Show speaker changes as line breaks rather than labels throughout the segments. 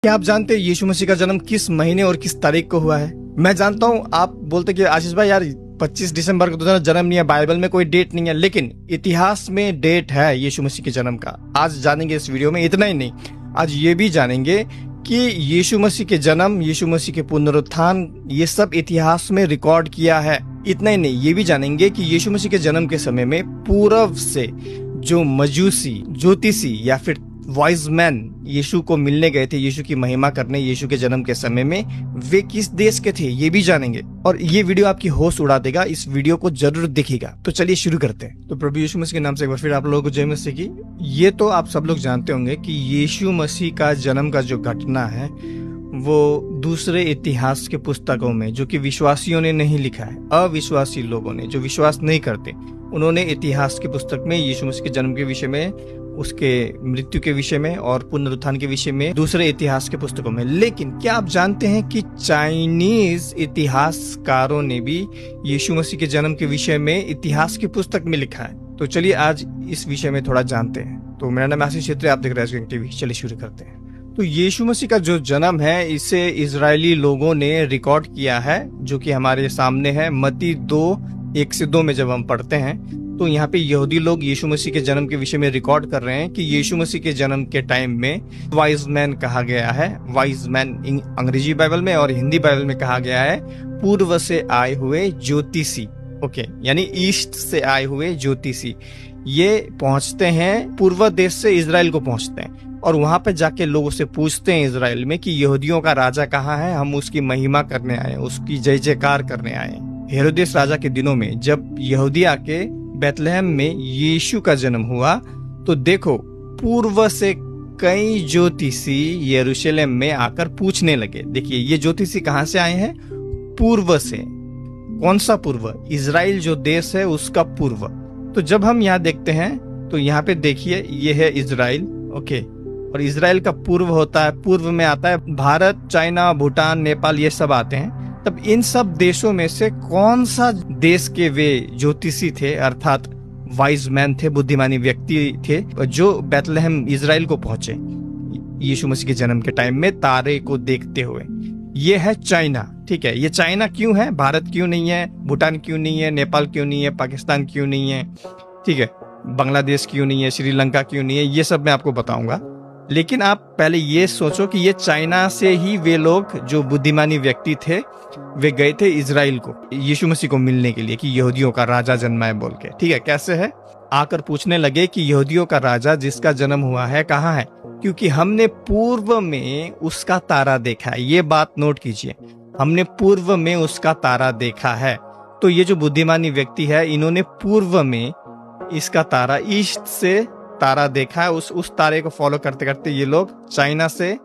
क्या आप जानते हैं यीशु मसीह का जन्म किस महीने और किस तारीख को हुआ है? मैं जानता हूँ आप बोलते कि आशीष भाई यार 25 दिसंबर को तो जन्म नहीं है, बाइबल में कोई डेट नहीं है, लेकिन इतिहास में डेट है यीशु मसीह के जन्म का। आज जानेंगे इस वीडियो में। इतना ही नहीं, आज ये भी जानेंगे कि यीशु मसीह के जन्म, यीशु मसीह के पुनरुत्थान, ये सब इतिहास में रिकॉर्ड किया है। इतना ही नहीं, ये भी जानेंगे कि यीशु मसीह के जन्म के समय में पूर्व से जो मजूसी, ज्योतिषी या फिर वाइज मैन यीशु को मिलने गए थे, यीशु की महिमा करने यीशु के जन्म के समय में, वे किस देश के थे ये भी जानेंगे। और ये वीडियो आपकी होश उड़ा देगा, इस वीडियो को जरूर देखिएगा। तो चलिए शुरू करते हैं। तो प्रभु यीशु मसीह के नाम से एक बार फिर आप लोगों को जय मसीह की। ये तो आप सब लोग जानते होंगे कि यीशु मसीह का जन्म का जो घटना है वो दूसरे इतिहास के पुस्तकों में, जो कि विश्वासियों ने नहीं लिखा है, अविश्वासी लोगों ने, जो विश्वास नहीं करते, उन्होंने इतिहास की पुस्तक में यीशु मसीह के जन्म के विषय में, उसके मृत्यु के विषय में और पुनरुत्थान के विषय में दूसरे इतिहास के पुस्तकों में। लेकिन क्या आप जानते हैं कि चाइनीज इतिहासकारों ने भी यीशु मसीह के जन्म के विषय में इतिहास की पुस्तक में लिखा है? तो चलिए आज इस विषय में थोड़ा जानते हैं। तो मेरा नाम आशीष छेत्री, आप देख रहे हैं टीवी। चलिए शुरू करते हैं। तो यीशु मसीह का जो जन्म है इसे इजरायली लोगों ने रिकॉर्ड किया है, जो कि हमारे सामने है। मत्ती 2:1-2 में जब हम पढ़ते हैं तो यहाँ पे यहूदी लोग यीशु मसीह के जन्म के विषय में रिकॉर्ड कर रहे हैं कि यीशु मसीह के जन्म के टाइम में वाइज मैन कहा गया है। वाइज मैन अंग्रेजी बाइबल में और हिंदी बाइबल में कहा गया है पूर्व से आए हुए ज्योतिषी। ओके, यानी ईस्ट से आए हुए ज्योतिषी ये पहुंचते हैं पूर्व देश से, इजराइल को पहुंचते हैं और वहां पे जाके लोगों से पूछते हैं इजराइल में कि यहूदियों का राजा कहाँ है, हम उसकी महिमा करने आए, उसकी जय जयकार करने आए। हेरोदेस राजा के दिनों में जब यहूदी आके बेथलेहम में यीशु का जन्म हुआ तो देखो पूर्व से कई ज्योतिषी यरूशलेम में आकर पूछने लगे। देखिए ये ज्योतिषी कहाँ से आए हैं? पूर्व से। कौन सा पूर्व? इजराइल जो देश है उसका पूर्व। तो जब हम यहाँ देखते हैं तो यहाँ पे देखिए ये है इजराइल। ओके, और इजराइल का पूर्व होता है, पूर्व में आता है भारत, चाइना, भूटान, नेपाल, ये सब आते हैं। तब इन सब देशों में से कौन सा देश के वे ज्योतिषी थे, अर्थात वाइज मैन थे, बुद्धिमानी व्यक्ति थे, जो बेथलेहम इजराइल को पहुंचे यीशु मसीह के जन्म के टाइम में तारे को देखते हुए? ये है चाइना। ठीक है, ये चाइना क्यों है? भारत क्यों नहीं है? भूटान क्यों नहीं है? नेपाल क्यों नहीं है? पाकिस्तान क्यों नहीं है? ठीक है, बांग्लादेश क्यों नहीं है? श्रीलंका क्यों नहीं है? ये सब मैं आपको बताऊंगा। लेकिन आप पहले ये सोचो कि ये चाइना से ही वे लोग जो बुद्धिमानी व्यक्ति थे वे गए थे इजराइल को यीशु मसीह को मिलने के लिए कि यहूदियों का राजा जन्मा है बोल के। ठीक है, कैसे है? आकर पूछने लगे कि यहूदियों का राजा जिसका जन्म हुआ है कहाँ है, क्योंकि हमने पूर्व में उसका तारा देखा है। ये बात नोट कीजिए, हमने पूर्व में उसका तारा देखा है। तो ये जो बुद्धिमानी व्यक्ति है इन्होंने पूर्व में इसका तारा, ईस्ट से तारा देखा है। उस तारे को फॉलो करते करते ये लोग चाइना से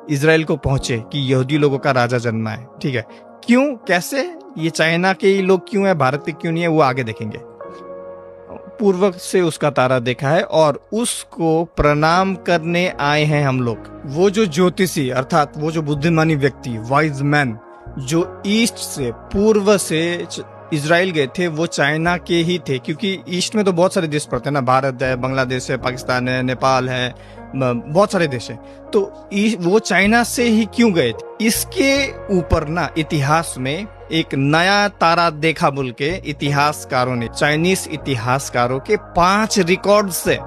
इजराइल को पहुंचे कि यहूदी लोगों का राजा जन्मा है। ठीक है, क्यों, कैसे? ये चाइना के ही लोग क्यों है, भारत के क्यों नहीं है, वो आगे देखेंगे। पूर्व से उसका तारा देखा है और उसको प्रणाम करने आए हैं हम लोग। वो जो ज्योतिषी अर्थात वो जो बुद्धिमानी व्यक्ति, वाइज मैन, जो ईस्ट से, पूर्व से इजराइल गए थे, वो चाइना के ही थे, क्योंकि ईस्ट में तो बहुत सारे देश पड़ते हैं ना, भारत है, बांग्लादेश है, पाकिस्तान है, नेपाल है, बहुत सारे देश हैं। तो वो चाइना से ही क्यों गए थे? इसके ऊपर ना इतिहास में एक नया तारा देखा बोल के इतिहासकारों ने, चाइनीज इतिहासकारों के 5 रिकॉर्ड से,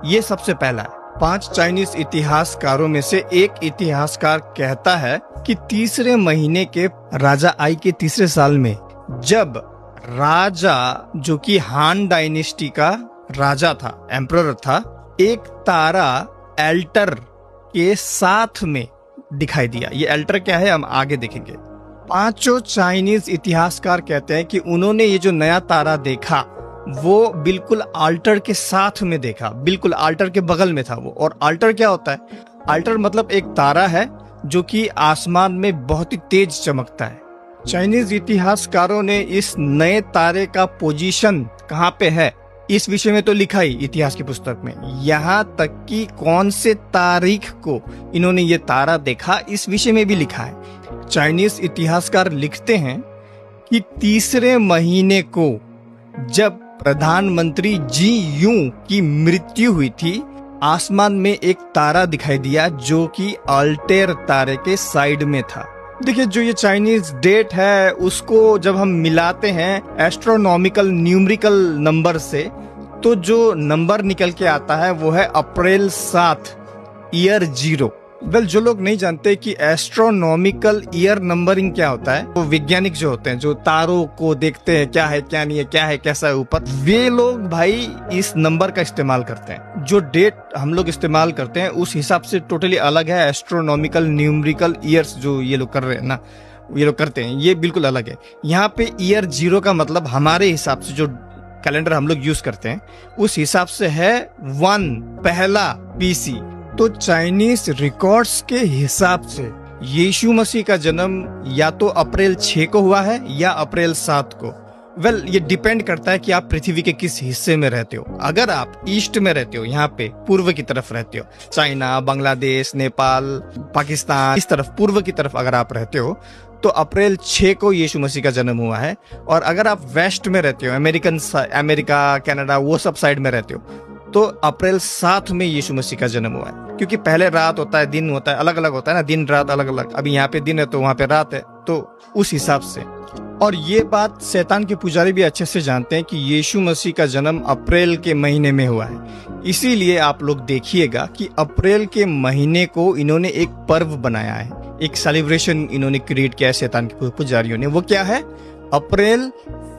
ये सबसे पहला है। 5 चाइनीज इतिहासकारों में से एक इतिहासकार कहता है कि तीसरे महीने के राजा आई के तीसरे साल में, जब राजा जो कि हान डायनेस्टी का राजा था, एम्परर था, एक तारा एल्टर के साथ में दिखाई दिया। ये एल्टर क्या है हम आगे देखेंगे। 5 चाइनीज इतिहासकार कहते हैं कि उन्होंने ये जो नया तारा देखा वो बिल्कुल आल्टर के साथ में देखा, बिल्कुल आल्टर के बगल में था वो। और आल्टर क्या होता है? आल्टर मतलब एक तारा है जो कि आसमान में बहुत ही तेज चमकता है। चाइनीज इतिहासकारों ने इस नए तारे का पोजीशन कहाँ पे है इस विषय में तो लिखा ही इतिहास की पुस्तक में, यहाँ तक कि कौन से तारीख को इन्होंने ये तारा देखा इस विषय में भी लिखा है। चाइनीज इतिहासकार लिखते हैं कि तीसरे महीने को जब प्रधानमंत्री जी यूं की मृत्यु हुई थी आसमान में एक तारा दिखाई दिया जो कि अल्टेर तारे के साइड में था। देखिए, जो ये चाइनीज डेट है उसको जब हम मिलाते हैं एस्ट्रोनॉमिकल न्यूमेरिकल नंबर से, तो जो नंबर निकल के आता है वो है अप्रैल 7 ईयर 0। वेल, जो लोग नहीं जानते कि एस्ट्रोनॉमिकल ईयर नंबरिंग क्या होता है, वो वैज्ञानिक जो होते हैं जो तारों को देखते हैं क्या है क्या नहीं है, क्या है कैसा है ऊपर, वे लोग भाई इस नंबर का इस्तेमाल करते हैं। जो डेट हम लोग इस्तेमाल करते हैं उस हिसाब से टोटली अलग है एस्ट्रोनॉमिकल न्यूमेरिकल ईयर्स जो ये लोग कर रहे हैं ना, ये लोग करते हैं, ये बिल्कुल अलग है। यहाँ पे ईयर 0 का मतलब हमारे हिसाब से जो कैलेंडर हम लोग यूज करते हैं उस हिसाब से है 1 पहला BC। तो चाइनीज रिकॉर्ड्स के हिसाब से यीशु मसीह का जन्म या तो अप्रैल 6 को हुआ है या अप्रैल 7 को। वेल, ये डिपेंड करता है कि आप पृथ्वी के किस हिस्से में रहते हो। अगर आप ईस्ट में रहते हो, यहाँ पे पूर्व की तरफ रहते हो, चाइना, बांग्लादेश, नेपाल, पाकिस्तान, इस तरफ पूर्व की तरफ अगर आप रहते हो तो अप्रैल 6 को यीशु मसीह का जन्म हुआ है। और अगर आप वेस्ट में रहते हो, अमेरिका, कनाडा, वो सब साइड में रहते हो, तो अप्रैल 7 में यीशु मसीह का जन्म हुआ है। क्योंकि पहले रात होता है, दिन होता है, अलग अलग होता है ना, दिन रात अलग अलग। अभी यहाँ पे दिन है तो वहां पे रात है, तो उस हिसाब से। और ये बात शैतान के पुजारी भी अच्छे से जानते हैं कि यीशु मसीह का जन्म अप्रैल के महीने में हुआ है। इसीलिए आप लोग देखिएगा कि अप्रैल के महीने को इन्होंने एक पर्व बनाया है, एक सेलिब्रेशन इन्होंने क्रिएट किया है शैतान के पुजारियों ने। वो क्या है? अप्रैल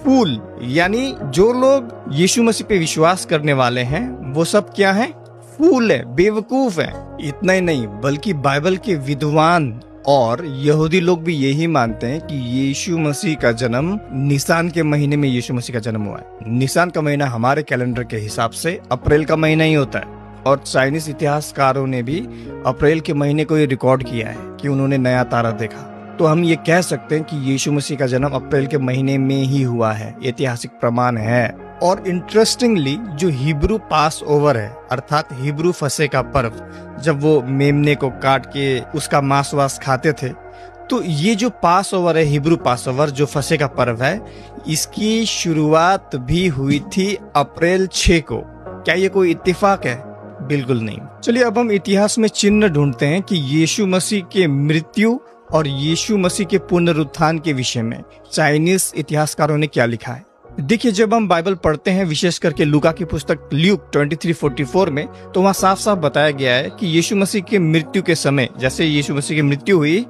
फूल। यानी जो लोग यीशु मसीह पे विश्वास करने वाले हैं वो सब क्या है? फूल है, बेवकूफ है। इतना ही नहीं बल्कि बाइबल के विद्वान और यहूदी लोग भी यही मानते हैं कि यीशु मसीह का जन्म निसान के महीने में यीशु मसीह का जन्म हुआ है। निसान का महीना हमारे कैलेंडर के हिसाब से अप्रैल का महीना ही होता है। और चाइनीज इतिहासकारों ने भी अप्रैल के महीने को ये रिकॉर्ड किया है कि उन्होंने नया तारा देखा। तो हम ये कह सकते हैं कि यीशु मसीह का जन्म अप्रैल के महीने में ही हुआ है, ऐतिहासिक प्रमाण है। और इंटरेस्टिंगली जो हिब्रू पास ओवर है, अर्थात हिब्रू फसे का पर्व, जब वो मेमने को काट के उसका मांस वास खाते थे, तो ये जो पास ओवर है, हिब्रू पास ओवर जो फसे का पर्व है, इसकी शुरुआत भी हुई थी अप्रैल 6 को। क्या ये कोई इत्तेफाक है? बिल्कुल नहीं। चलिए अब हम इतिहास में चिन्ह ढूंढते हैं कि यीशु मसीह के मृत्यु और यीशु मसीह के पुनरुत्थान के विषय में चाइनीज इतिहासकारों ने क्या लिखा है। देखिए, जब हम बाइबल पढ़ते हैं, विशेष करके लूका की पुस्तक ल्यूक 23:44 में, तो वहाँ साफ साफ बताया गया है कि यीशु मसीह के मृत्यु के समय, जैसे यीशु मसीह की मृत्यु हुई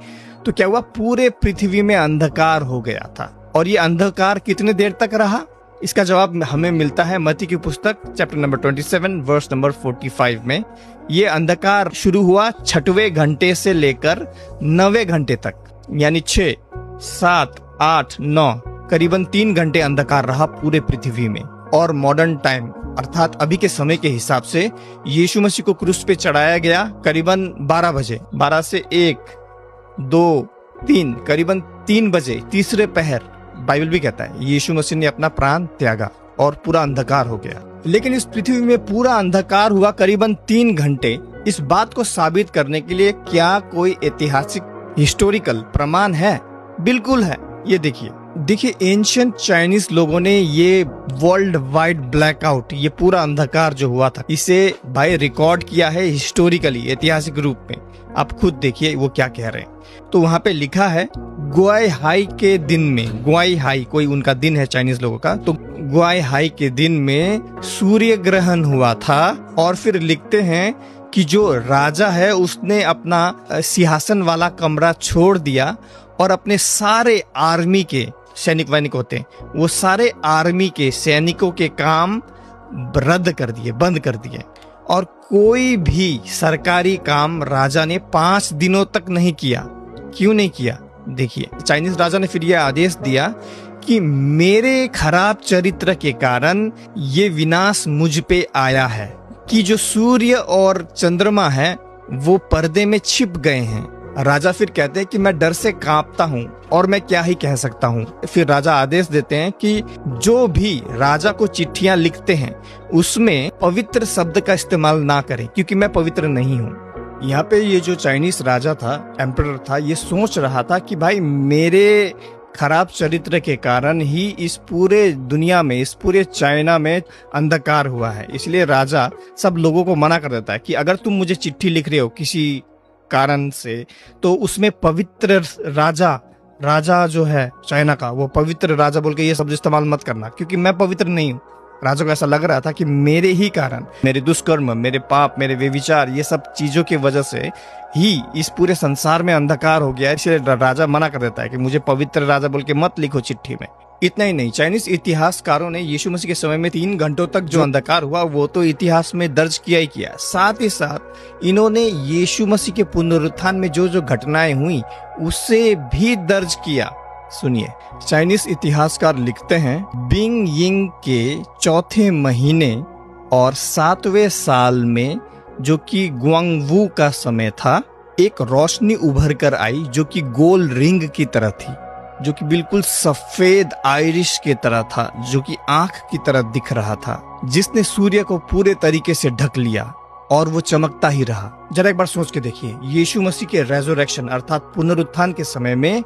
तो क्या हुआ? पूरे पृथ्वी में अंधकार हो गया था। और ये अंधकार कितने देर तक रहा? इसका जवाब हमें मिलता है मत्ती की पुस्तक चैप्टर नंबर 27 वर्स नंबर 45 में। ये अंधकार शुरू हुआ 6वें घंटे से लेकर 9वें घंटे तक, यानी 6, 7, 8, 9 करीबन 3 घंटे अंधकार रहा पूरे पृथ्वी में। और मॉडर्न टाइम अर्थात अभी के समय के हिसाब से यीशु मसीह को क्रूस पे चढ़ाया गया करीबन 12 बजे, 12 से 1, 2, 3, करीबन 3 बजे, तीसरे पहर, बाइबल भी कहता है यीशु मसीह ने अपना प्राण त्यागा और पूरा अंधकार हो गया। लेकिन इस पृथ्वी में पूरा अंधकार हुआ करीबन 3 घंटे। इस बात को साबित करने के लिए क्या कोई ऐतिहासिक हिस्टोरिकल प्रमाण है? बिल्कुल है। ये देखिए एंशिएंट चाइनीज लोगों ने ये वर्ल्ड वाइड ब्लैकआउट, ये पूरा अंधकार जो हुआ था, इसे भाई रिकॉर्ड किया है हिस्टोरिकली, ऐतिहासिक रूप में। आप खुद देखिए वो क्या कह रहे हैं। तो वहां पे लिखा है गुआई हाई के दिन में, गुआई हाई कोई उनका दिन है चाइनीज लोगों का, तो गुआई हाई के दिन में सूर्य ग्रहण हुआ था। और फिर लिखते हैं कि जो राजा है उसने अपना सिंहासन वाला कमरा छोड़ दिया और अपने सारे आर्मी के सैनिक वैनिक होते हैं, वो सारे आर्मी के सैनिकों के काम रद्द कर दिए, बंद कर दिए। और कोई भी सरकारी काम राजा ने 5 दिनों तक नहीं किया। क्यों नहीं किया? देखिए, चाइनीज राजा ने फिर यह आदेश दिया कि मेरे खराब चरित्र के कारण ये विनाश मुझ पे आया है कि जो सूर्य और चंद्रमा है वो पर्दे में छिप गए हैं। राजा फिर कहते हैं कि मैं डर से कांपता हूँ और मैं क्या ही कह सकता हूँ। फिर राजा आदेश देते हैं कि जो भी राजा को चिट्ठियां लिखते हैं उसमें पवित्र शब्द का इस्तेमाल ना करें, क्योंकि मैं पवित्र नहीं हूँ। यहाँ पे ये जो चाइनीज राजा था, एम्परर था, ये सोच रहा था कि भाई मेरे खराब चरित्र के कारण ही इस पूरे दुनिया में, इस पूरे चाइना में अंधकार हुआ है। इसलिए राजा सब लोगों को मना कर देता है कि अगर तुम मुझे चिट्ठी लिख रहे हो किसी कारण से, तो उसमें पवित्र राजा जो है चाइना का, वो पवित्र राजा बोल के ये शब्द इस्तेमाल मत करना, क्योंकि मैं पवित्र नहीं हूँ। राजा को ऐसा लग रहा था कि मेरे ही कारण, मेरे दुष्कर्म, मेरे पाप, मेरे व्यभिचार, ये सब चीजों की वजह से ही इस पूरे संसार में अंधकार हो गया है। इसलिए राजा मना कर देता है कि मुझे पवित्र राजा बोल के मत लिखो चिट्ठी में। इतना ही नहीं, चाइनीज इतिहासकारों ने यीशु मसीह के समय में 3 घंटों तक जो अंधकार हुआ वो तो इतिहास में दर्ज किया ही किया, साथ ही साथ इन्होंने यीशु मसीह के पुनरुत्थान में जो जो घटनाएं हुई उसे भी दर्ज किया। सुनिए, चाइनीज इतिहासकार लिखते हैं, बिंग यिंग के 4थे महीने और 7वें साल में, जो कि ग्वांगवू का समय था, एक रोशनी उभर कर आई जो कि गोल रिंग की तरह थी, जो कि बिल्कुल सफेद आयरिश के तरह था, जो कि आंख की तरह दिख रहा था, जिसने सूर्य को पूरे तरीके से ढक लिया और वो चमकता ही रहा। जरा एक बार सोच के देखिए, यीशु मसीह के रेजरेक्शन अर्थात पुनरुत्थान के समय में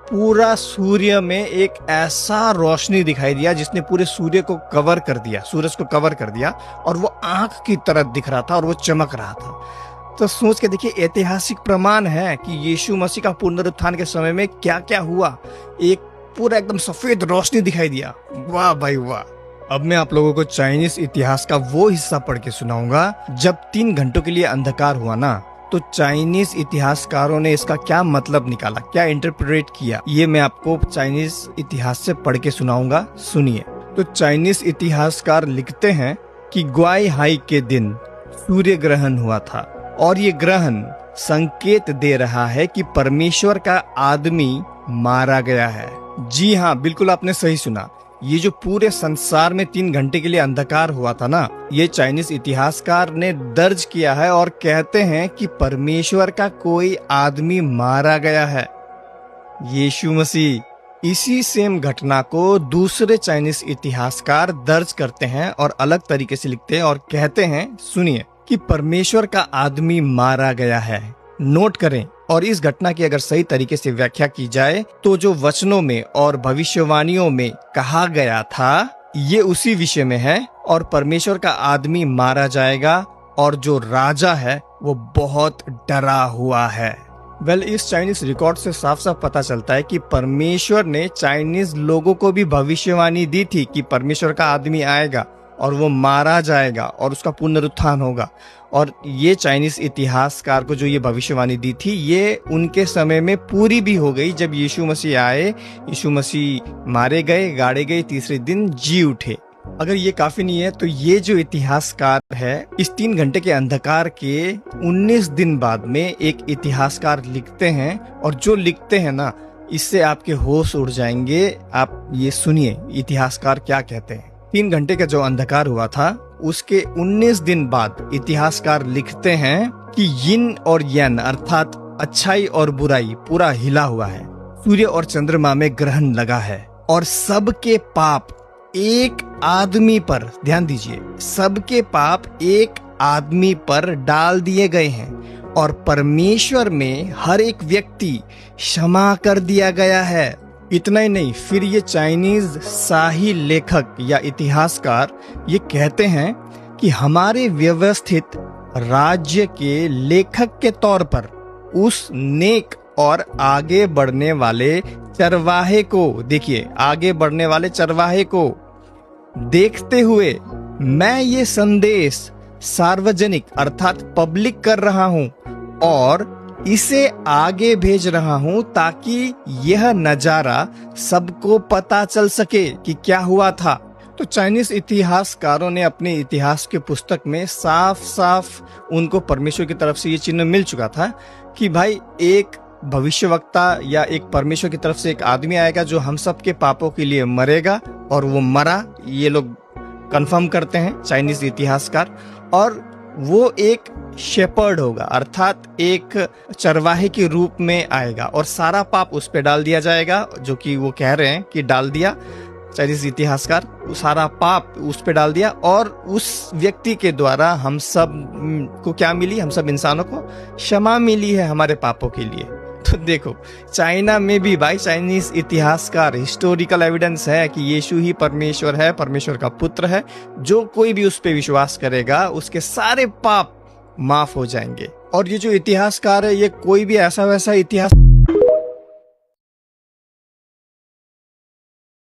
पूरा सूर्य में एक ऐसा रोशनी दिखाई दिया जिसने पूरे सूर्य को कवर कर दिया, सूरज को कवर कर दिया, और वो आंख की तरह दिख रहा था और वो चमक रहा था। तो सोच के देखिए, ऐतिहासिक प्रमाण है कि यीशु मसीह का पुनरुत्थान के समय में क्या क्या हुआ। एक पूरा एकदम सफेद रोशनी दिखाई दिया। वाह भाई वाह। अब मैं आप लोगों को चाइनीज इतिहास का वो हिस्सा पढ़ के सुनाऊंगा जब 3 घंटों के लिए अंधकार हुआ ना, तो चाइनीज इतिहासकारों ने इसका क्या मतलब निकाला, क्या इंटरप्रेट किया, ये मैं आपको चाइनीज इतिहास से पढ़ के सुनाऊंगा। सुनिए। तो चाइनीज इतिहासकार लिखते हैं कि ग्वाई हाई के दिन सूर्य ग्रहण हुआ था, और ये ग्रहण संकेत दे रहा है कि परमेश्वर का आदमी मारा गया है। जी हाँ, बिल्कुल आपने सही सुना। ये जो पूरे संसार में 3 घंटे के लिए अंधकार हुआ था ना, ये चाइनीज इतिहासकार ने दर्ज किया है और कहते हैं कि परमेश्वर का कोई आदमी मारा गया है, यीशु मसीह। इसी सेम घटना को दूसरे चाइनीज इतिहासकार दर्ज करते हैं और अलग तरीके से लिखते हैं और कहते हैं, सुनिए, कि परमेश्वर का आदमी मारा गया है। नोट करें, और इस घटना की अगर सही तरीके से व्याख्या की जाए तो जो वचनों में और भविष्यवाणियों में कहा गया था ये उसी विषय में है, और परमेश्वर का आदमी मारा जाएगा और जो राजा है वो बहुत डरा हुआ है। इस चाइनीज रिकॉर्ड से साफ साफ पता चलता है कि परमेश्वर ने चाइनीज लोगों को भी भविष्यवाणी दी थी कि परमेश्वर का आदमी आएगा और वो मारा जाएगा और उसका पुनरुत्थान होगा। और ये चाइनीज इतिहासकार को जो ये भविष्यवाणी दी थी, ये उनके समय में पूरी भी हो गई। जब यीशु मसीह आए, यीशु मसीह मारे गए, गाड़े गए, तीसरे दिन जी उठे। अगर ये काफी नहीं है तो ये जो इतिहासकार है, इस 3 घंटे के अंधकार के 19 दिन बाद में एक इतिहासकार लिखते हैं, और जो लिखते हैं ना, इससे आपके होश उड़ जाएंगे। आप ये सुनिए इतिहासकार क्या कहते हैं। 3 घंटे का जो अंधकार हुआ था उसके 19 दिन बाद इतिहासकार लिखते हैं कि यिन और यन अर्थात अच्छाई और बुराई पूरा हिला हुआ है। सूर्य और चंद्रमा में ग्रहण लगा है और सबके पाप एक आदमी पर, ध्यान दीजिए, सबके पाप एक आदमी पर डाल दिए गए हैं, और परमेश्वर में हर एक व्यक्ति क्षमा कर दिया गया है। इतना ही नहीं, फिर ये चाइनीज शाही लेखक या इतिहासकार ये कहते हैं कि हमारे व्यवस्थित राज्य के लेखक के तौर पर उस नेक और आगे बढ़ने वाले चरवाहे को, देखिए, आगे बढ़ने वाले चरवाहे को देखते हुए मैं ये संदेश सार्वजनिक अर्थात पब्लिक कर रहा हूं और इसे आगे भेज रहा हूं ताकि यह नजारा सबको पता चल सके कि क्या हुआ था। तो चाइनीज इतिहासकारों ने अपने इतिहास के पुस्तक में साफ साफ उनको परमेश्वर की तरफ से ये चिन्ह मिल चुका था कि भाई एक भविष्यवक्ता या एक परमेश्वर की तरफ से एक आदमी आएगा जो हम सब के पापों के लिए मरेगा, और वो मरा, ये लोग कंफर्म करते हैं चाइनीज इतिहासकार। और वो एक शेपर्ड होगा अर्थात एक चरवाहे के रूप में आएगा और सारा पाप उस पे डाल दिया जाएगा, जो कि वो कह रहे हैं कि डाल दिया चाइनीज इतिहासकार, सारा पाप उस पे डाल दिया, और उस व्यक्ति के द्वारा हम सब को क्या मिली, हम सब इंसानों को क्षमा मिली है हमारे पापों के लिए। तो देखो, चाइना में भी भाई चाइनीज इतिहासकार हिस्टोरिकल एविडेंस है कि यीशु ही परमेश्वर है, परमेश्वर का पुत्र है। जो कोई भी उस पे विश्वास करेगा उसके सारे पाप माफ हो जाएंगे। और ये जो इतिहासकार है, ये कोई भी ऐसा वैसा इतिहास